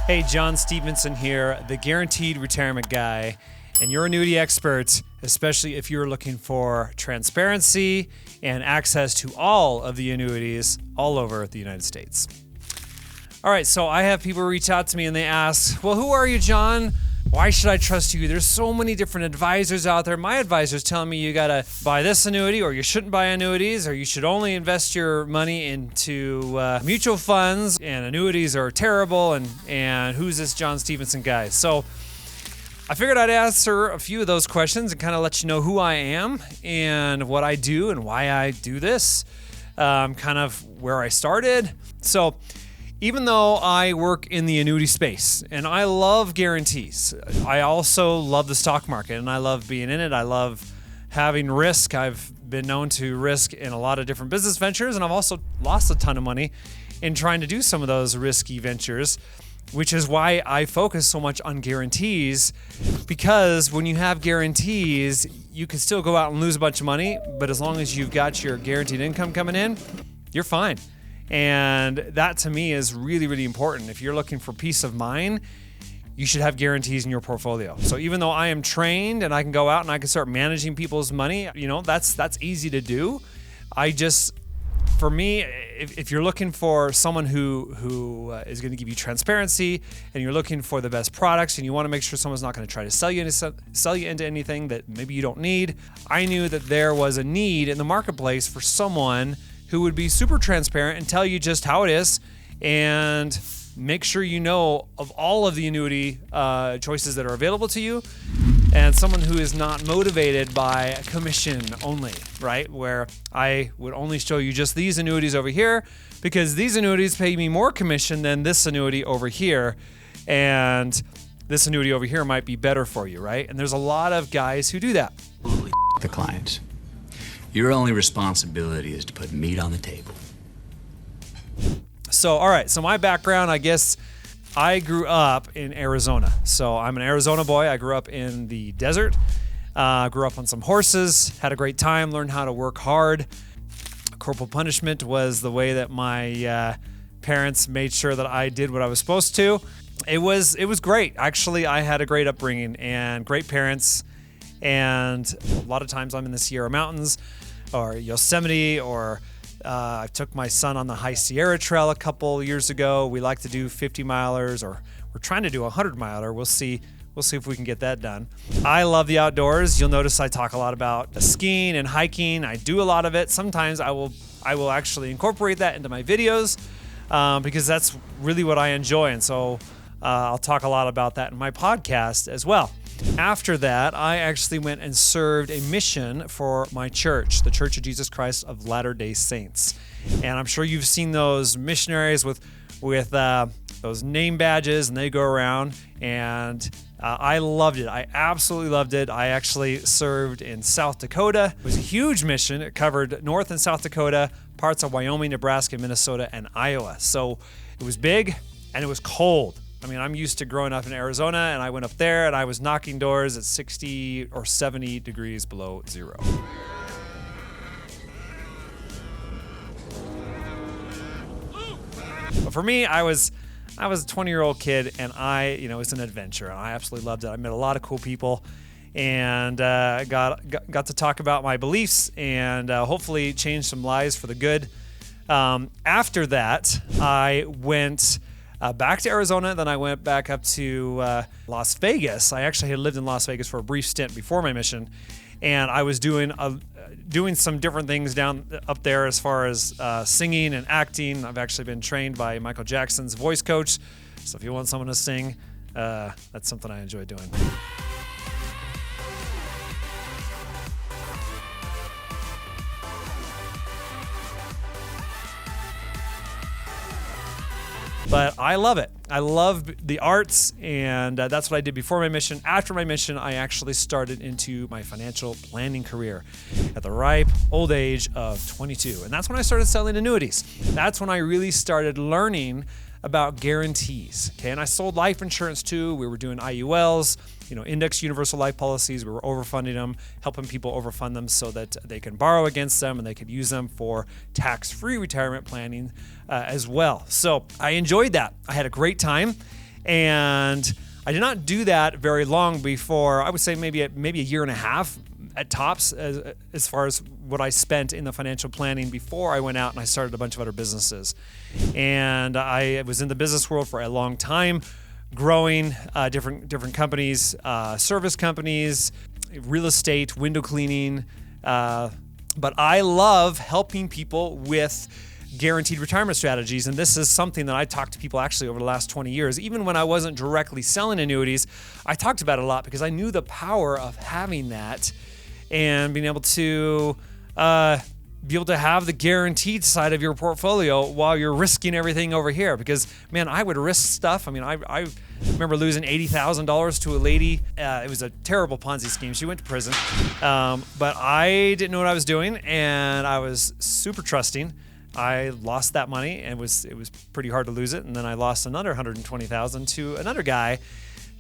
Hey, John Stevenson here, the Guaranteed Retirement Guy, and your annuity expert, especially if you're looking for transparency and access to all of the annuities all over the United States. All right, so I have people reach out to me and they ask, well, who are you, John? Why should I trust you? There's so many different advisors out there. My advisor's telling me you gotta buy this annuity, or you shouldn't buy annuities, or you should only invest your money into mutual funds, and annuities are terrible, and who's this John Stevenson guy? So I figured I'd answer a few of those questions and kind of let you know who I am and what I do and why I do this, kind of where I started. So even though I work in the annuity space and I love guarantees, I also love the stock market and I love being in it. I love having risk. I've been known to risk in a lot of different business ventures, and I've also lost a ton of money in trying to do some of those risky ventures, which is why I focus so much on guarantees, because when you have guarantees, you can still go out and lose a bunch of money, but as long as you've got your guaranteed income coming in, you're fine. And that to me is really, really important. If you're looking for peace of mind, you should have guarantees in your portfolio. So even though I am trained and I can go out and I can start managing people's money, that's easy to do. For me, if you're looking for someone who is going to give you transparency, and you're looking for the best products, and you want to make sure someone's not going to try to sell you into anything that maybe you don't need, I knew that there was a need in the marketplace for someone who would be super transparent and tell you just how it is, and make sure you know of all of the annuity choices that are available to you, and someone who is not motivated by commission only, right? Where I would only show you just these annuities over here because these annuities pay me more commission than this annuity over here, and this annuity over here might be better for you, right? And there's a lot of guys who do that. Holy the clients. Your only responsibility is to put meat on the table. So, all right. So my background, I guess I grew up in Arizona. So I'm an Arizona boy. I grew up in the desert, grew up on some horses, had a great time, learned how to work hard. Corporal punishment was the way that my parents made sure that I did what I was supposed to. It was great. Actually, I had a great upbringing and great parents. And a lot of times I'm in the Sierra Mountains or Yosemite, or I took my son on the High Sierra Trail a couple years ago. We like to do 50 milers, or we're trying to do a 100 miler. We'll see if we can get that done. I love the outdoors. You'll notice I talk a lot about skiing and hiking. I do a lot of it. Sometimes I will actually incorporate that into my videos because that's really what I enjoy. And so I'll talk a lot about that in my podcast as well. After that, I actually went and served a mission for my church, the Church of Jesus Christ of Latter-day Saints. And I'm sure you've seen those missionaries with those name badges, and they go around, and I loved it. I absolutely loved it. I actually served in South Dakota. It was a huge mission. It covered North and South Dakota, parts of Wyoming, Nebraska, Minnesota, and Iowa. So it was big, and it was cold. I mean, I'm used to growing up in Arizona, and I went up there and I was knocking doors at 60 or 70 degrees below zero. But for me, I was a 20-year-old kid, and it was an adventure, and I absolutely loved it. I met a lot of cool people, and got to talk about my beliefs, and hopefully change some lives for the good. After that, I went back to Arizona, then I went back up to Las Vegas. I actually had lived in Las Vegas for a brief stint before my mission, and I was doing some different things down up there as far as singing and acting. I've actually been trained by Michael Jackson's voice coach, so if you want someone to sing, that's something I enjoy doing. But I love it. I love the arts, and that's what I did before my mission. After my mission, I actually started into my financial planning career at the ripe old age of 22. And that's when I started selling annuities. That's when I really started learning about guarantees. Okay, and I sold life insurance too. We were doing IULs, index universal life policies. We were overfunding them, helping people overfund them so that they can borrow against them and they could use them for tax-free retirement planning as well. So I enjoyed that. I had a great time. And I did not do that very long before, I would say maybe a year and a half at tops, as far as what I spent in the financial planning before I went out and I started a bunch of other businesses. And I was in the business world for a long time, growing different companies, service companies, real estate, window cleaning. But I love helping people with guaranteed retirement strategies. And this is something that I talked to people actually over the last 20 years. Even when I wasn't directly selling annuities, I talked about it a lot because I knew the power of having that and being able to have the guaranteed side of your portfolio while you're risking everything over here. Because, man, I would risk stuff. I mean, I remember losing $80,000 to a lady. It was a terrible Ponzi scheme. She went to prison. But I didn't know what I was doing, and I was super trusting. I lost that money, and it was pretty hard to lose it. And then I lost another $120,000 to another guy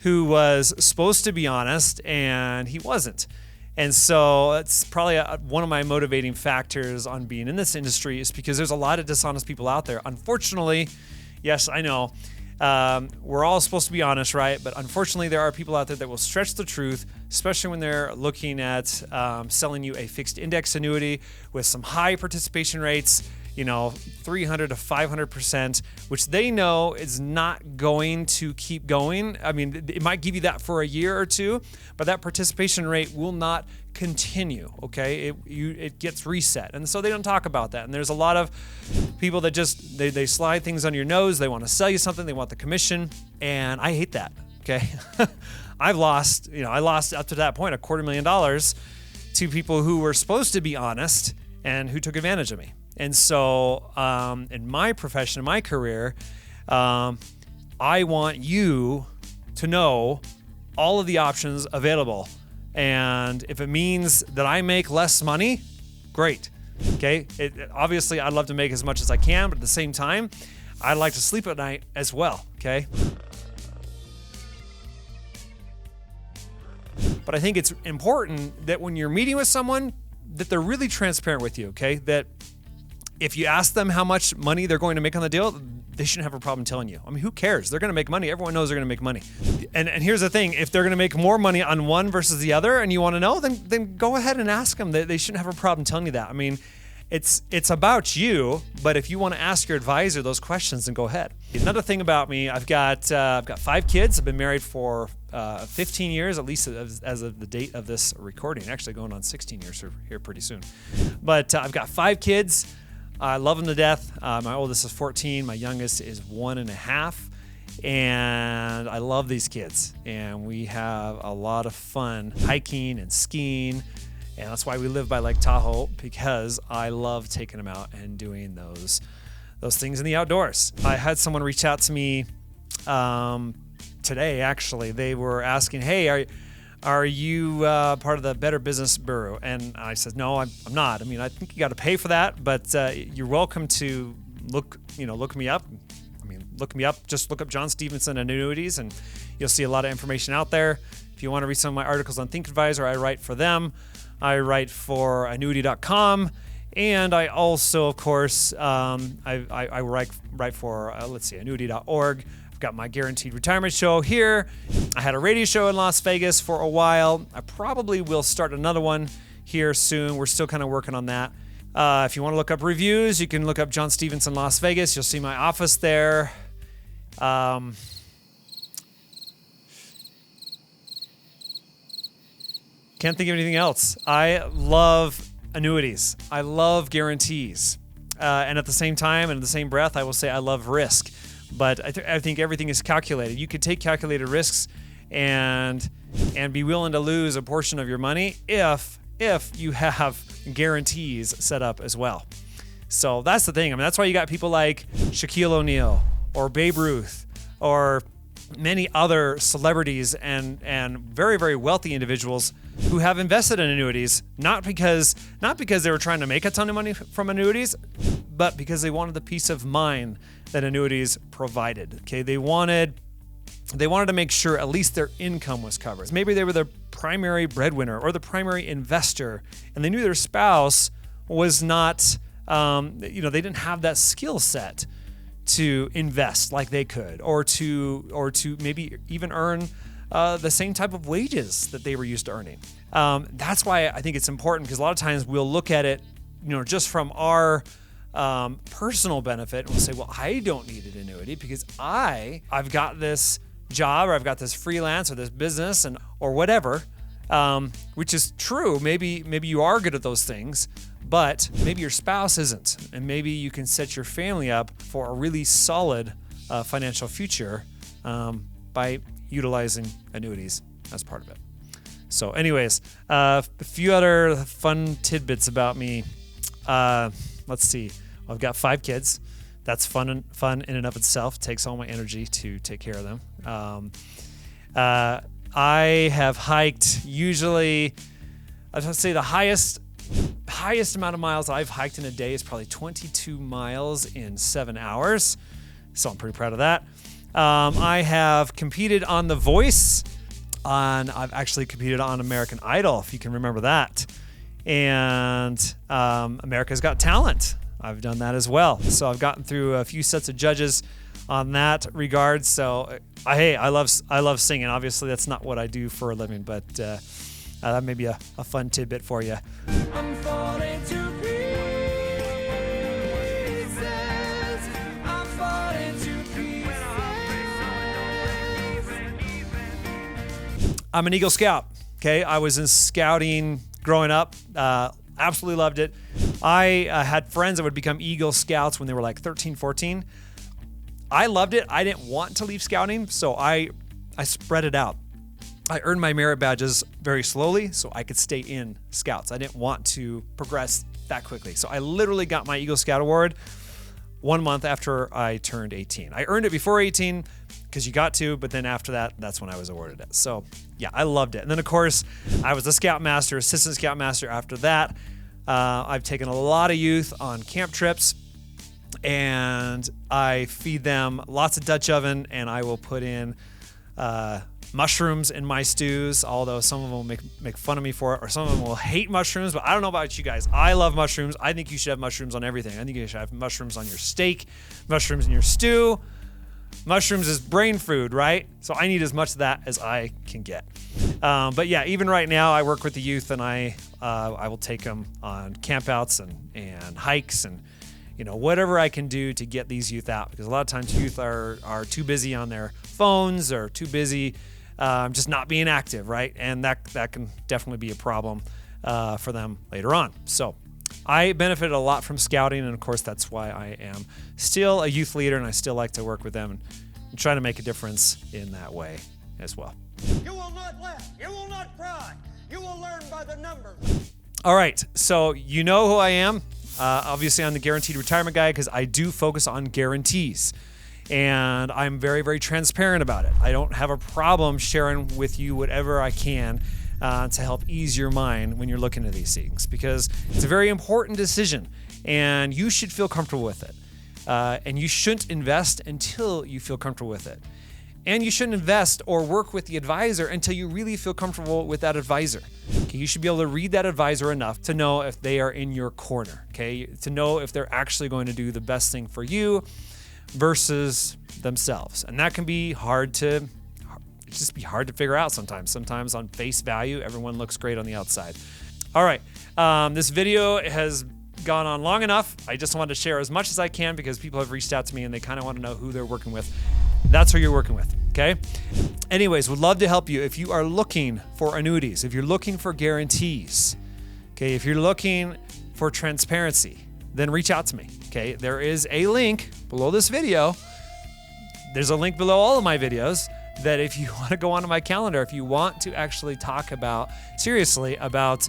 who was supposed to be honest, and he wasn't. And so it's probably one of my motivating factors on being in this industry is because there's a lot of dishonest people out there. Unfortunately, yes, I know, we're all supposed to be honest, right? But unfortunately, there are people out there that will stretch the truth, especially when they're looking at selling you a fixed index annuity with some high participation rates, 300 to 500%, which they know is not going to keep going. I mean, it might give you that for a year or two, but that participation rate will not continue, okay? It gets reset. And so they don't talk about that. And there's a lot of people that just, they slide things on your nose. They want to sell you something. They want the commission. And I hate that, okay? I lost up to that point $250,000 to people who were supposed to be honest and who took advantage of me. And so in my profession, in my career, I want you to know all of the options available. And if it means that I make less money, great. Okay. Obviously, I'd love to make as much as I can, but at the same time, I'd like to sleep at night as well. Okay. But I think it's important that when you're meeting with someone, that they're really transparent with you. Okay. That if you ask them how much money they're going to make on the deal, they shouldn't have a problem telling you. I mean, who cares? They're going to make money. Everyone knows they're going to make money. And here's the thing. If they're going to make more money on one versus the other and you want to know, then go ahead and ask them. They shouldn't have a problem telling you that. I mean, it's about you, but if you want to ask your advisor those questions, then go ahead. Another thing about me, I've got 5 kids. I've been married for 15 years, at least as of the date of this recording. Actually going on 16 years here pretty soon. But I've got 5 kids. I love them to death. My oldest is 14. My youngest is 1.5. And I love these kids. And we have a lot of fun hiking and skiing. And that's why we live by Lake Tahoe, because I love taking them out and doing those things in the outdoors. I had someone reach out to me today, actually. They were asking, hey, are you part of the Better Business Bureau? And I said, no, I'm not. I mean, I think you got to pay for that, but you're welcome to look me up. I mean, look me up. Just look up John Stevenson annuities, and you'll see a lot of information out there. If you want to read some of my articles on Think Advisor, I write for them. I write for annuity.com, and I also, of course, I write for annuity.org. I've got my Guaranteed Retirement Show here. I had a radio show in Las Vegas for a while. I probably will start another one here soon. We're still kind of working on that. If you want to look up reviews, you can look up John Stevenson Las Vegas. You'll see my office there. Can't think of anything else. I love annuities. I love guarantees. And at the same time, and in the same breath, I will say I love risk. But I think everything is calculated. You could take calculated risks and be willing to lose a portion of your money if you have guarantees set up as well. So that's the thing. I mean, that's why you got people like Shaquille O'Neal or Babe Ruth or many other celebrities and very, very wealthy individuals who have invested in annuities, not because they were trying to make a ton of money from annuities, but because they wanted the peace of mind that annuities provided. Okay, they wanted to make sure at least their income was covered. Maybe they were the primary breadwinner or the primary investor, and they knew their spouse was not, they didn't have that skill set to invest like they could, or to maybe even earn the same type of wages that they were used to earning. That's why I think it's important, because a lot of times we'll look at it, just from our personal benefit, and we'll say, well, I don't need an annuity because I've got this job, or I've got this freelance, or this business, or whatever, which is true. Maybe you are good at those things, but maybe your spouse isn't, and maybe you can set your family up for a really solid financial future by utilizing annuities as part of it. So anyways, a few other fun tidbits about me. Let's see. Well, I've got 5 kids. That's fun in and of itself. It takes all my energy to take care of them. I have hiked usually, I was going to say the highest amount of miles I've hiked in a day is probably 22 miles in 7 hours. So I'm pretty proud of that. I have competed on The Voice. I've actually competed on American Idol, if you can remember that. And America's Got Talent. I've done that as well. So I've gotten through a few sets of judges on that regard. So I love singing. Obviously, that's not what I do for a living, but that may be a fun tidbit for you. I'm falling to pieces. I'm falling to pieces. I'm an Eagle Scout. Okay, I was in scouting growing up. Absolutely loved it. I had friends that would become Eagle Scouts when they were like 13, 14. I loved it. I didn't want to leave scouting, so I spread it out. I earned my merit badges very slowly so I could stay in Scouts. I didn't want to progress that quickly. So I literally got my Eagle Scout award 1 month after I turned 18. I earned it before 18 because you got to, but then after that, that's when I was awarded it. So yeah, I loved it. And then of course, I was a Scoutmaster, Assistant Scoutmaster after that. I've taken a lot of youth on camp trips, and I feed them lots of Dutch oven, and I will put in mushrooms in my stews, although some of them will make fun of me for it, or some of them will hate mushrooms, but I don't know about you guys. I love mushrooms. I think you should have mushrooms on everything. I think you should have mushrooms on your steak, mushrooms in your stew. Mushrooms is brain food, right? So I need as much of that as I can get. But yeah, even right now, I work with the youth, and I will take them on campouts and hikes, and whatever I can do to get these youth out, because a lot of times youth are too busy on their phones, or too busy just not being active, right? And that can definitely be a problem for them later on. So I benefited a lot from scouting, and of course that's why I am still a youth leader, and I still like to work with them and try to make a difference in that way as well. You will not laugh. You will not cry. You will learn by the numbers. All right, so you know who I am. Obviously, I'm the Guaranteed Retirement Guy because I do focus on guarantees, and I'm very, very transparent about it. I don't have a problem sharing with you whatever I can to help ease your mind when you're looking at these things, because it's a very important decision, and you should feel comfortable with it. And you shouldn't invest until you feel comfortable with it. And you shouldn't invest or work with the advisor until you really feel comfortable with that advisor. Okay, you should be able to read that advisor enough to know if they are in your corner, okay? To know if they're actually going to do the best thing for you versus themselves. And that can be hard to figure out sometimes. Sometimes on face value, everyone looks great on the outside. All right, this video has gone on long enough. I just wanted to share as much as I can because people have reached out to me and they kind of want to know who they're working with. That's who you're working with, okay? Anyways, would love to help you if you are looking for annuities, if you're looking for guarantees, okay? If you're looking for transparency, then reach out to me, okay? There is a link below this video. There's a link below all of my videos that if you want to go onto my calendar, if you want to actually talk seriously about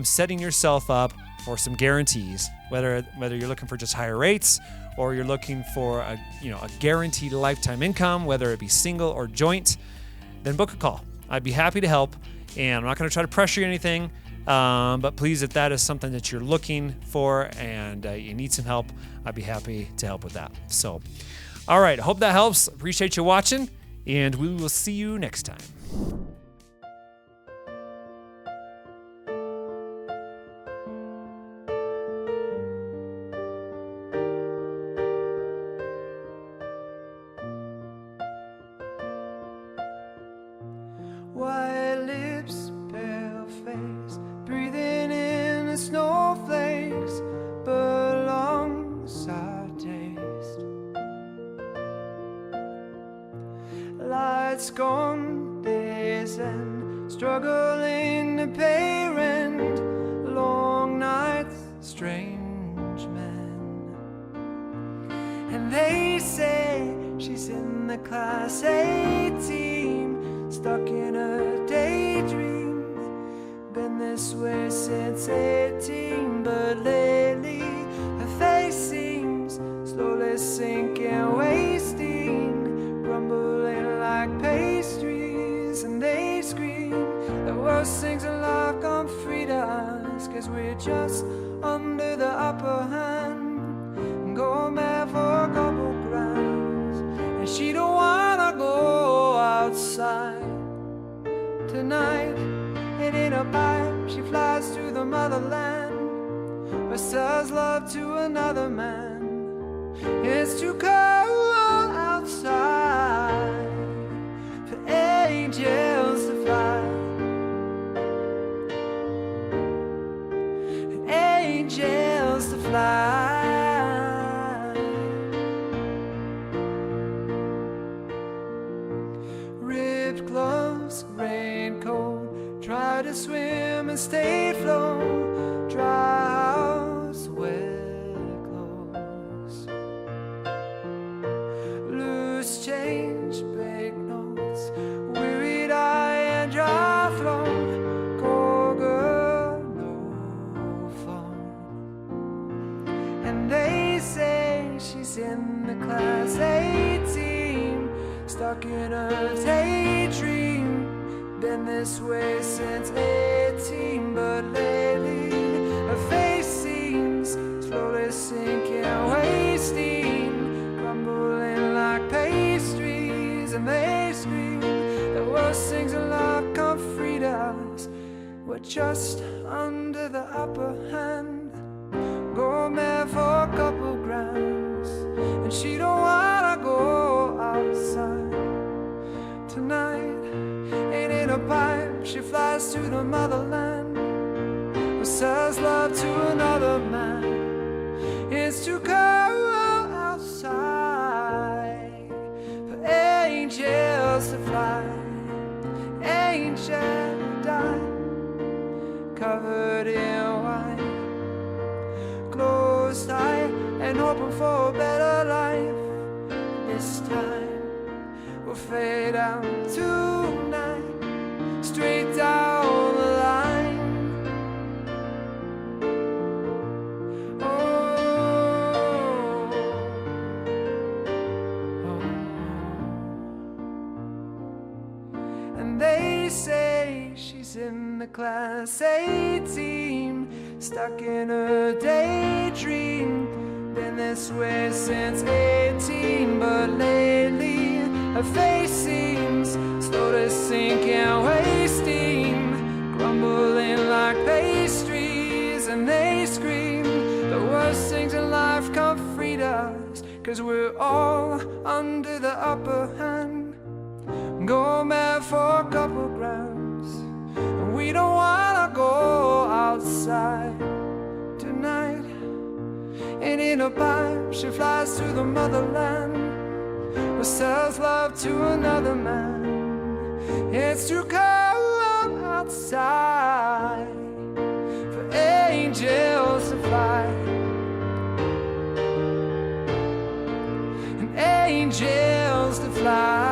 setting yourself up for some guarantees, whether you're looking for just higher rates or you're looking for a guaranteed lifetime income, whether it be single or joint, then book a call. I'd be happy to help, and I'm not going to try to pressure you anything, but please, if that is something that you're looking for and you need some help, I'd be happy to help with that. So, all right, hope that helps. Appreciate you watching, and we will see you next time. lights gone, days end, struggling to pay rent, long nights, strange men. And they say she's in the class A team, stuck in a daydream. Been this way since 18, but lately her face seems slowly sinking, wasting, crumbling like pastries. And they scream the worst things in life come free to us, 'cause we're just under the upper hand, go mad for a couple grams. And she don't wanna go outside tonight. And in a pipe she flies to the motherland, but sells love to another man. It's too cold outside for angels to fly, angels to fly. Ripped gloves, raincoat, try to swim and stay afloat, dry house, wet clothes, loose change, banknotes, wearied eye and dry throat, cold girl, no phone. And they say she's in the class A team, stuck in a daydream. Been this way since 18, but lately her face seems slowly sinking, wasting, crumbling like pastries. And they scream the worst things in life come free to us, we're just under the upper hand, go mad for a couple grams. And she don't wanna go outside tonight. And in a pipe she flies to the motherland, but sells love to another man. It's too cold outside for angels to fly, angels die, covered in white, closed eye and hoping for a better life. This time we'll fade out tonight, straight down the line. Oh, oh. And they say she's in the class A team, stuck in a daydream. Been this way since 18, but lately her face seems slowly sinking, wasting, crumbling like pastries. And they scream the worst things in life come free to us, 'cause we're all under the upper hand, go mad for a couple grams. And we don't wanna go outside tonight. And in a pipe she flies to the motherland, but sells love to another man. It's too cold outside for angels to fly, and angels to fly.